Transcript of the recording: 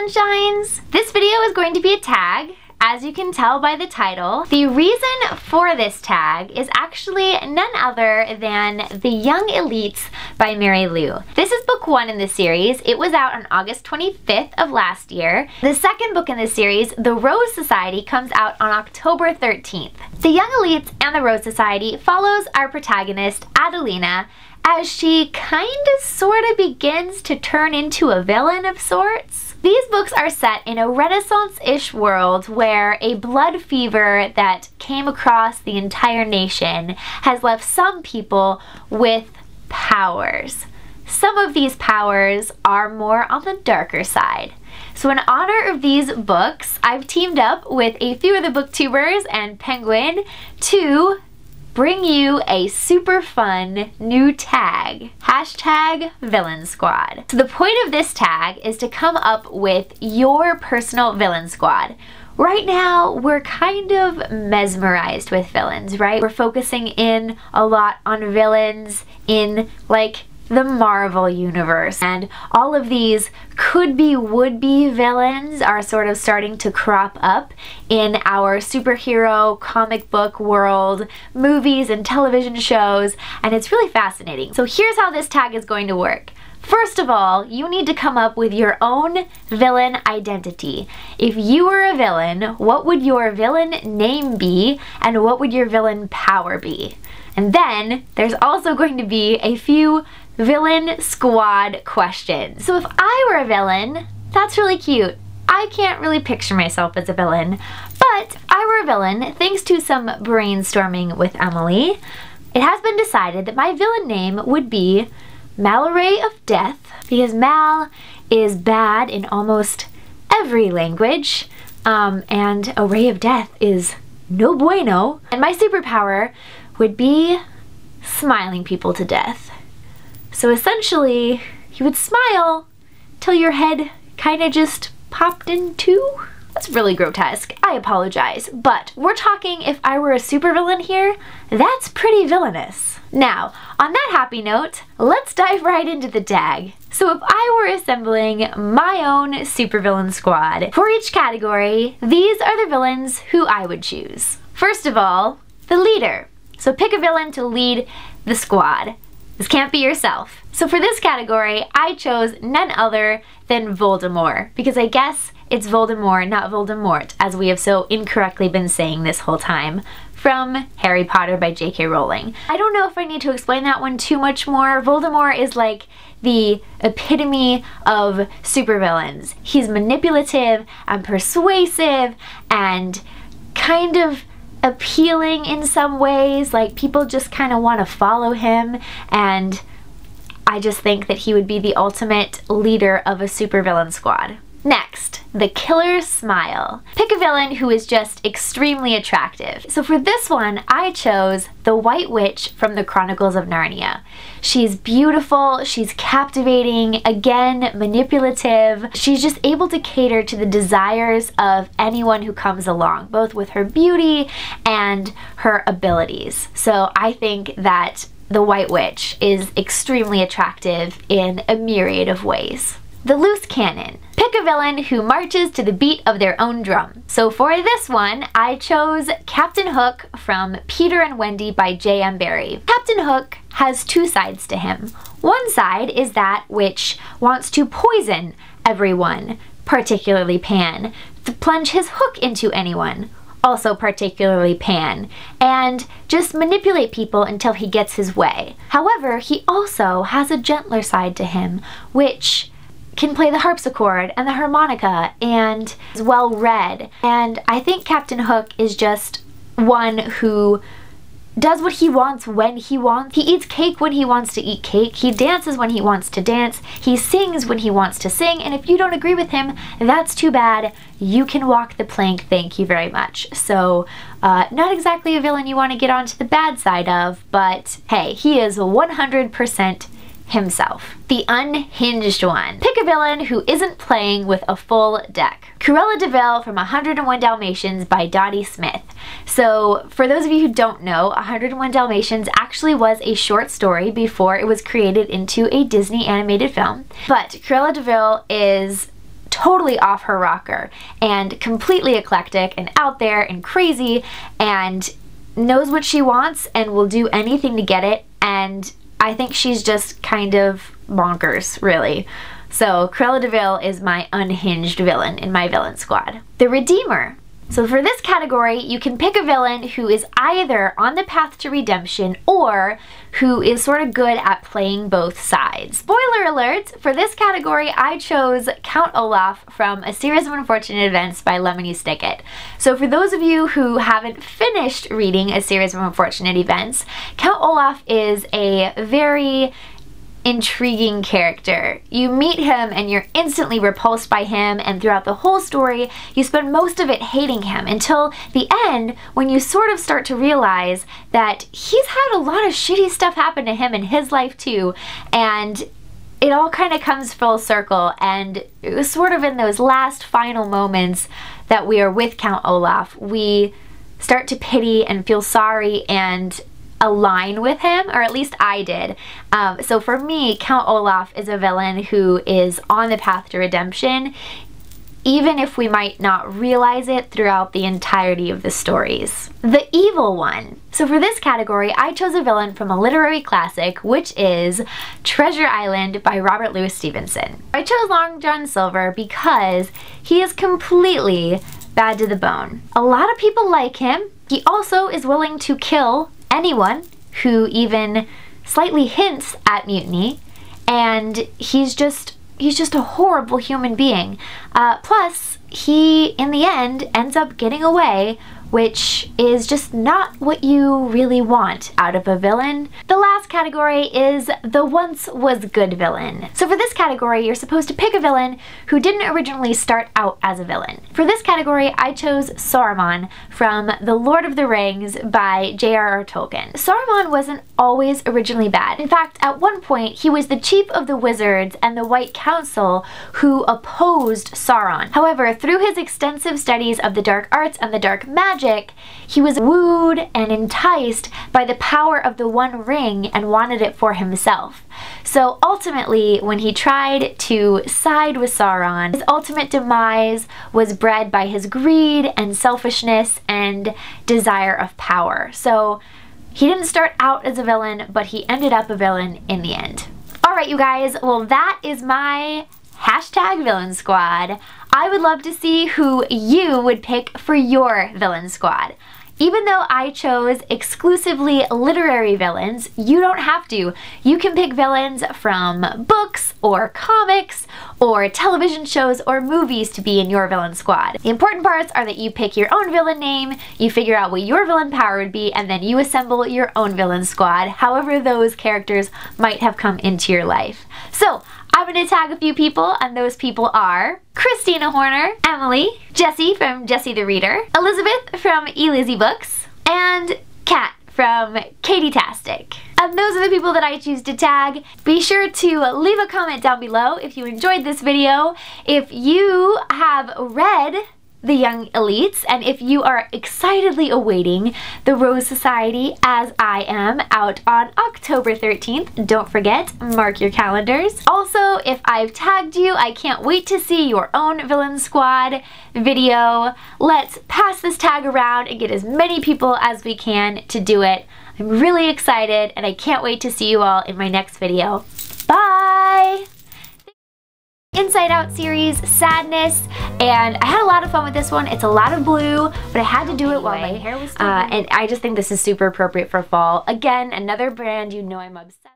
Sunshines! This video is going to be a tag, as you can tell by the title. The reason for this tag is actually none other than The Young Elites by Mary Lou. This is book 1 in the series. It was out on August 25th of last year. The second book in the series, The Rose Society, comes out on October 13th. The Young Elites and the Rose Society follows our protagonist, Adelina, as she sorta begins to turn into a villain of sorts. These books are set in a Renaissance-ish world where a blood fever that came across the entire nation has left some people with powers. Some of these powers are more on the darker side. So in honor of these books, I've teamed up with a few of the BookTubers and Penguin to bring you a super fun new tag. Hashtag Villain Squad. So the point of this tag is to come up with your personal villain squad. Right now, we're kind of mesmerized with villains, right? We're focusing in a lot on villains in like the Marvel universe, and all of these could-be, would-be villains are sort of starting to crop up in our superhero comic book world, movies and television shows, and it's really fascinating. So here's how this tag is going to work. First of all, you need to come up with your own villain identity. If you were a villain, what would your villain name be, and what would your villain power be? And then there's also going to be a few villain squad questions. So if I were a villain, that's really cute. I can't really picture myself as a villain, but if I were a villain, thanks to some brainstorming with Emily, it has been decided that my villain name would be Malaray of Death, because Mal is bad in almost every language, and a ray of death is no bueno. And my superpower would be smiling people to death. So essentially, you would smile till your head kind of just popped in two. That's really grotesque. I apologize. But we're talking if I were a supervillain here, that's pretty villainous. Now, on that happy note, let's dive right into the tag. So if I were assembling my own supervillain squad, for each category, these are the villains who I would choose. First of all, the leader. So pick a villain to lead the squad. This can't be yourself. So for this category, I chose none other than Voldemort, because I guess it's Voldemort, not Voldemort, as we have so incorrectly been saying this whole time, from Harry Potter by J.K. Rowling. I don't know if I need to explain that one too much more. Voldemort is like the epitome of supervillains. He's manipulative and persuasive and kind of appealing in some ways, like people just kind of want to follow him, and I just think that he would be the ultimate leader of a supervillain squad. Next, the Killer Smile. Pick a villain who is just extremely attractive. So for this one, I chose the White Witch from the Chronicles of Narnia. She's beautiful, she's captivating, again, manipulative. She's just able to cater to the desires of anyone who comes along, both with her beauty and her abilities. So I think that the White Witch is extremely attractive in a myriad of ways. The Loose Canon. Pick a villain who marches to the beat of their own drum. So for this one, I chose Captain Hook from Peter and Wendy by J.M. Barrie. Captain Hook has two sides to him. One side is that which wants to poison everyone, particularly Pan, to plunge his hook into anyone, also particularly Pan, and just manipulate people until he gets his way. However, he also has a gentler side to him, which can play the harpsichord and the harmonica and is well read. And I think Captain Hook is just one who does what he wants when he wants. He eats cake when he wants to eat cake. He dances when he wants to dance. He sings when he wants to sing. And if you don't agree with him, that's too bad. You can walk the plank, thank you very much. So not exactly a villain you want to get onto the bad side of, but hey, he is 100% himself. The Unhinged One. Pick a villain who isn't playing with a full deck. Cruella de Vil from 101 Dalmatians by Dottie Smith. So for those of you who don't know, 101 Dalmatians actually was a short story before it was created into a Disney animated film. But Cruella de Vil is totally off her rocker and completely eclectic and out there and crazy and knows what she wants and will do anything to get it, and I think she's just kind of bonkers, really. So Cruella de Vil is my unhinged villain in my villain squad. The Redeemer. So for this category, you can pick a villain who is either on the path to redemption or who is sort of good at playing both sides. Spoiler alert, for this category, I chose Count Olaf from A Series of Unfortunate Events by Lemony Snicket. So for those of you who haven't finished reading A Series of Unfortunate Events, Count Olaf is a very intriguing character. You meet him and you're instantly repulsed by him, and throughout the whole story you spend most of it hating him until the end, when you sort of start to realize that he's had a lot of shitty stuff happen to him in his life too, and it all kind of comes full circle. And it was sort of in those last final moments that we are with Count Olaf, we start to pity and feel sorry and align with him, or at least I did. So for me, Count Olaf is a villain who is on the path to redemption, even if we might not realize it throughout the entirety of the stories. The Evil One. So for this category, I chose a villain from a literary classic, which is Treasure Island by Robert Louis Stevenson. I chose Long John Silver because he is completely bad to the bone. A lot of people like him. He also is willing to kill anyone who even slightly hints at mutiny, and he's just a horrible human being. Plus, he, in the end, ends up getting away, which is just not what you really want out of a villain. The last category is the once was good villain. So for this category, you're supposed to pick a villain who didn't originally start out as a villain. For this category, I chose Saruman from The Lord of the Rings by J.R.R. Tolkien. Saruman wasn't always originally bad. In fact, at one point, he was the chief of the wizards and the White Council who opposed Sauron. However, through his extensive studies of the dark arts and the dark magic, he was wooed and enticed by the power of the One Ring and wanted it for himself. So ultimately, when he tried to side with Sauron, his ultimate demise was bred by his greed and selfishness and desire of power. So he didn't start out as a villain, but he ended up a villain in the end. Alright, you guys, well, that is my hashtag villain squad. I would love to see who you would pick for your villain squad. Even though I chose exclusively literary villains, you don't have to. You can pick villains from books or comics or television shows or movies to be in your villain squad. The important parts are that you pick your own villain name, you figure out what your villain power would be, and then you assemble your own villain squad, however those characters might have come into your life. So, I'm going to tag a few people, and those people are Christina Horner, Emily, Jessie from Jessie the Reader, Elizabeth from eLizzie Books, and Kat from Katie-tastic. And those are the people that I choose to tag. Be sure to leave a comment down below if you enjoyed this video, if you have read The Young Elites, and if you are excitedly awaiting The Rose Society, as I am, out on October 13th. Don't forget, mark your calendars. Also, if I've tagged you, I can't wait to see your own villain squad video. Let's pass this tag around and get as many people as we can to do it. I'm really excited, and I can't wait to see you all in my next video. Bye! Inside Out series, Sadness, and I had a lot of fun with this one. It's a lot of blue, but I had to do it while my hair was still and I just think this is super appropriate for fall. Again, another brand you know I'm obsessed